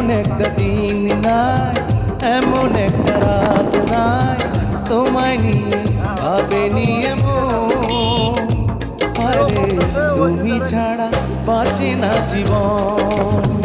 এমন একটা দিন নাই, এমন একটা রাত নাই, তোমায় নিয়ে ভাবে নিয়ে মন। আরে তুমি ছাড়া বাঁচে না জীবন।